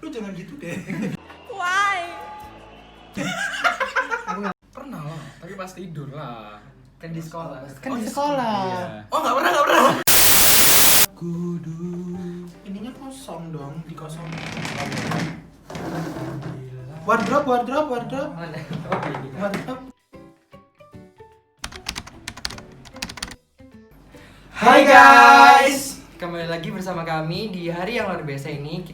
Lu jangan gitu deh. Why? Aku nggak pernah lah, tapi pas tidur lah. Kan di sekolah. Kan di sekolah. Iya. Oh nggak pernah. Kudu. Ininya kosong dong, dikosongin. Wardrobe. Mana? Oh, ini. Wardrobe. Hai guys. Kembali lagi bersama kami di hari yang luar biasa ini.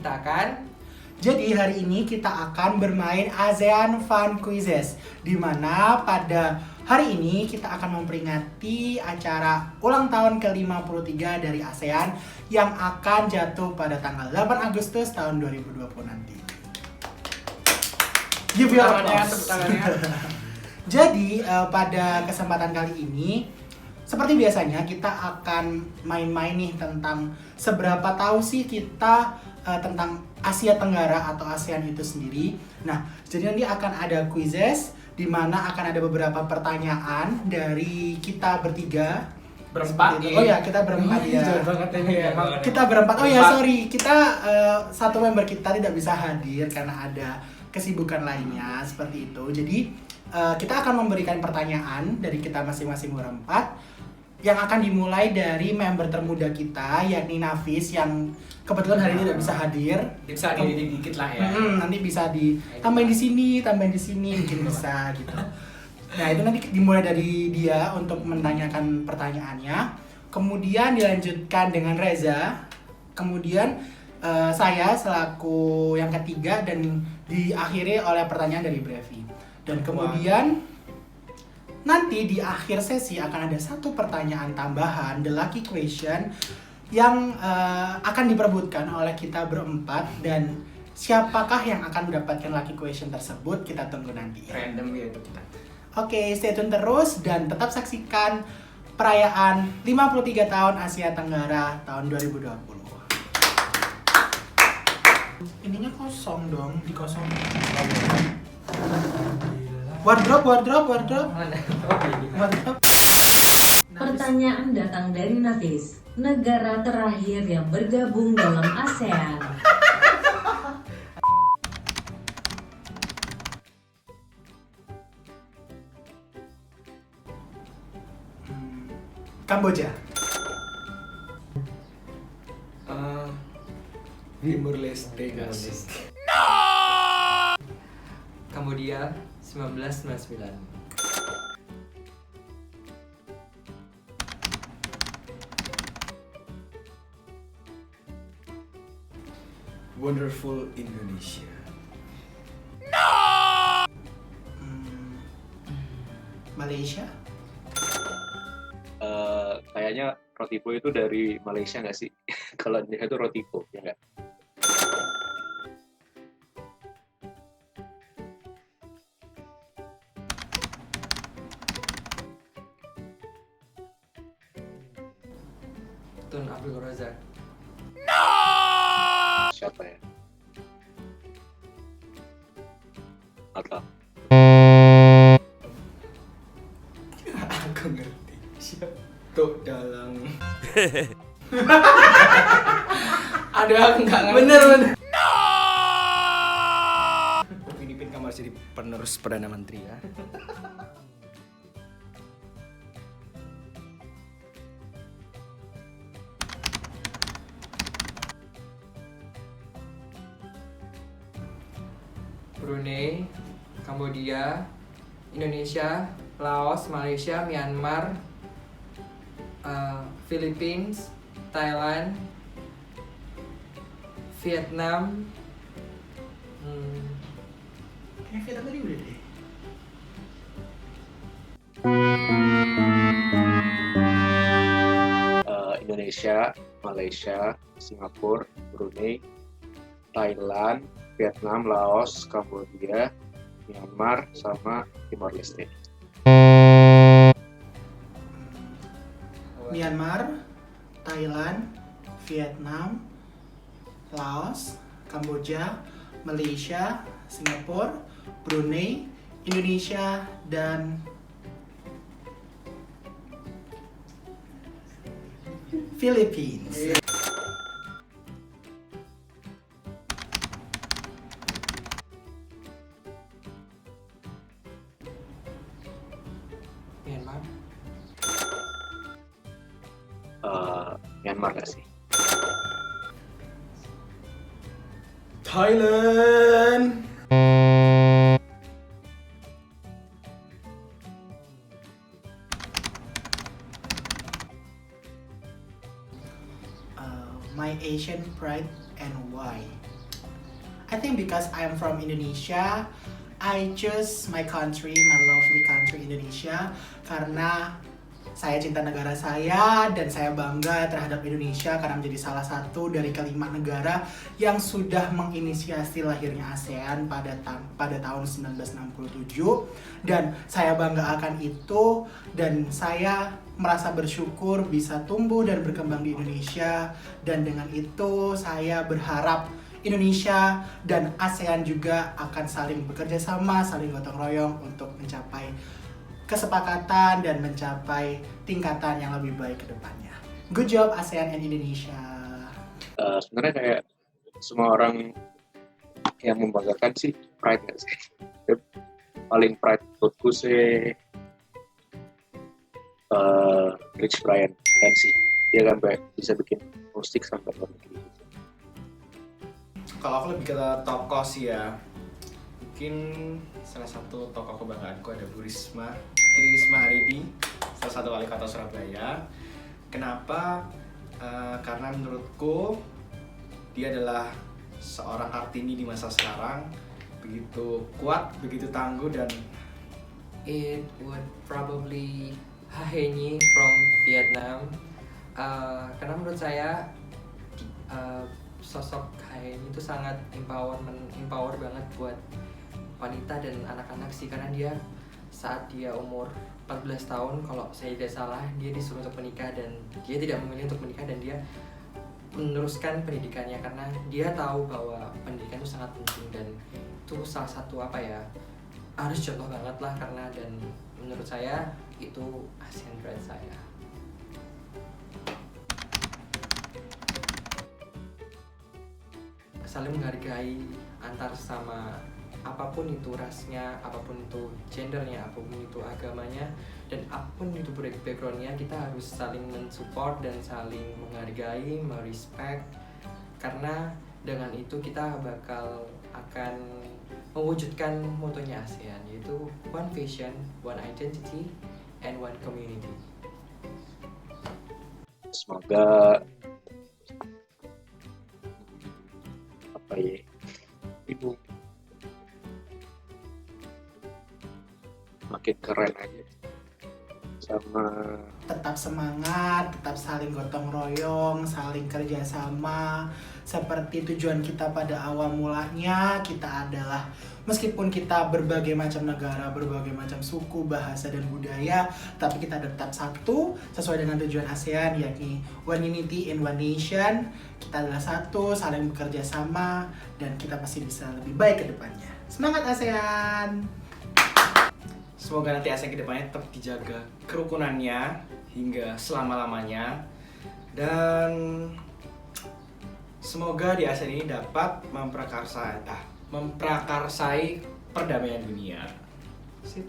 Jadi hari ini kita akan bermain ASEAN Fun Quizzes, di mana pada hari ini kita akan memperingati acara ulang tahun ke-53 dari ASEAN yang akan jatuh pada tanggal 8 Agustus tahun 2020 nanti. Give your applause. Jadi pada kesempatan kali ini, seperti biasanya kita akan main-main nih tentang seberapa tahu sih kita tentang Asia Tenggara atau ASEAN itu sendiri. Nah, jadi nanti akan ada quizzes di mana akan ada beberapa pertanyaan dari kita bertiga. Berempat. Oh ya, kita berempat ya. Jauh banget ini ya. Kita berempat. Oh ya, sorry. Kita satu member kita tidak bisa hadir karena ada kesibukan lainnya seperti itu. Jadi kita akan memberikan pertanyaan dari kita masing-masing berempat yang akan dimulai dari member termuda kita, yakni Nafis, yang kebetulan hari ini tidak bisa hadir. Bisa dikit lah ya. Nanti bisa ditambahin di sini, mungkin bisa gitu. Nah, itu nanti dimulai dari dia untuk menanyakan pertanyaannya. Kemudian dilanjutkan dengan Reza. Kemudian saya selaku yang ketiga dan diakhiri oleh pertanyaan dari Brevi. Dan kemudian nanti di akhir sesi akan ada satu pertanyaan tambahan, the lucky question, yang akan diperebutkan oleh kita berempat, dan siapakah yang akan mendapatkan lucky question tersebut kita tunggu nanti. Random gitu kita. Oke, stay tune terus dan tetap saksikan perayaan 53 tahun Asia Tenggara tahun 2020. Ininya kosong dong, dikosongin. Wardrobe. Mana? Oh, ini. Wardrobe. Pertanyaan datang dari Nafis, negara terakhir yang bergabung dalam ASEAN. Kamboja. Timur Leste guys. Kambodia 1999. Wonderful Indonesia. Malaysia. Kayaknya Rotibo itu dari Malaysia nggak sih? Kalau Indonesia itu Rotibo, ya nggak? Tun Abdul Razak. Siapa ya? Atau Aku ngerti. Siap. Tuk Dalang. Aduh, aku nggak ngerti. Bener. Ini pin kamar jadi penerus Perdana Menteri ya. Brunei, Kambodia, Indonesia, Laos, Malaysia, Myanmar, Philippines, Thailand, Vietnam, Kayak Vietnam tadi udah deh. Indonesia, Malaysia, Singapura, Brunei, Thailand, Vietnam, Laos, Kambodia, Myanmar, sama Timor Leste. Myanmar, Thailand, Vietnam, Laos, Kamboja, Malaysia, Singapura, Brunei, Indonesia, dan Philippines. Myanmar. Myanmar nggak sih? Thailand. My Asian pride and why? I think because I'm from Indonesia, I choose my country, my lovely country Indonesia, karena saya cinta negara saya dan saya bangga terhadap Indonesia karena menjadi salah satu dari kelima negara yang sudah menginisiasi lahirnya ASEAN pada tahun 1967, dan saya bangga akan itu, dan saya merasa bersyukur bisa tumbuh dan berkembang di Indonesia, dan dengan itu saya berharap Indonesia dan ASEAN juga akan saling bekerja sama, saling gotong royong untuk mencapai kesepakatan dan mencapai tingkatan yang lebih baik ke depannya. Good job ASEAN and Indonesia. Sebenarnya kayak semua orang yang membanggakan sih pride nggak sih? Paling pride menurutku sih Rich Brian kan sih. Dia kan bisa bikin musik sampai luar negeri. Kalau aku lebih ke tokoh sih ya. Mungkin salah satu tokoh kebanggaanku ada Bu Risma hari ini, salah satu wali kota Surabaya. Kenapa? Karena menurutku dia adalah seorang Kartini di masa sekarang, begitu kuat, begitu tangguh, dan It would probably Ha He Nhi from Vietnam. Karena menurut saya sosok Ha He Nhi itu sangat empower banget buat wanita dan anak-anak sih, karena dia saat dia umur 14 tahun kalau saya tidak salah, dia disuruh untuk menikah dan dia tidak memilih untuk menikah, dan dia meneruskan pendidikannya karena dia tahu bahwa pendidikan itu sangat penting, dan itu salah satu harus contoh banget lah, karena dan menurut saya itu ASEAN pride saya. Saling menghargai antar sama apapun itu rasnya, apapun itu gendernya, apapun itu agamanya, dan apapun itu backgroundnya, kita harus saling mensupport dan saling menghargai, merespect, karena dengan itu kita akan mewujudkan motonya ASEAN, yaitu one vision, one identity, and one community. Semoga ibu makin keren aja, sama Tetap semangat, tetap saling gotong royong, saling kerjasama. Seperti tujuan kita pada awal mulanya, kita adalah meskipun kita berbagai macam negara, berbagai macam suku, bahasa, dan budaya, tapi kita tetap satu sesuai dengan tujuan ASEAN, yakni one unity in one nation. Kita adalah satu, saling bekerja sama, dan kita pasti bisa lebih baik ke depannya. Semangat ASEAN! semoga nanti ASEAN kedepannya tetap dijaga kerukunannya hingga selama-lamanya, dan semoga di ASEAN ini dapat memprakarsai perdamaian dunia. Sip.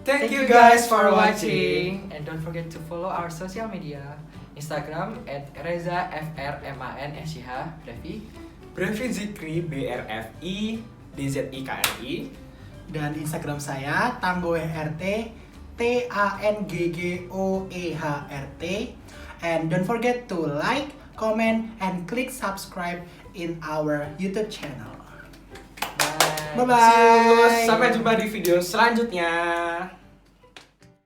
Thank you guys for watching. And don't forget to follow our social media. Instagram @RezaFRMANSYH Brevi. Brevi Zikri BRFI DZIKRI. Dan Instagram saya Tanggoehrt TANGGOEHRT. And don't forget to like, comment, and click subscribe in our YouTube channel. Bye. Bye bye. See you. Sampai jumpa di video selanjutnya.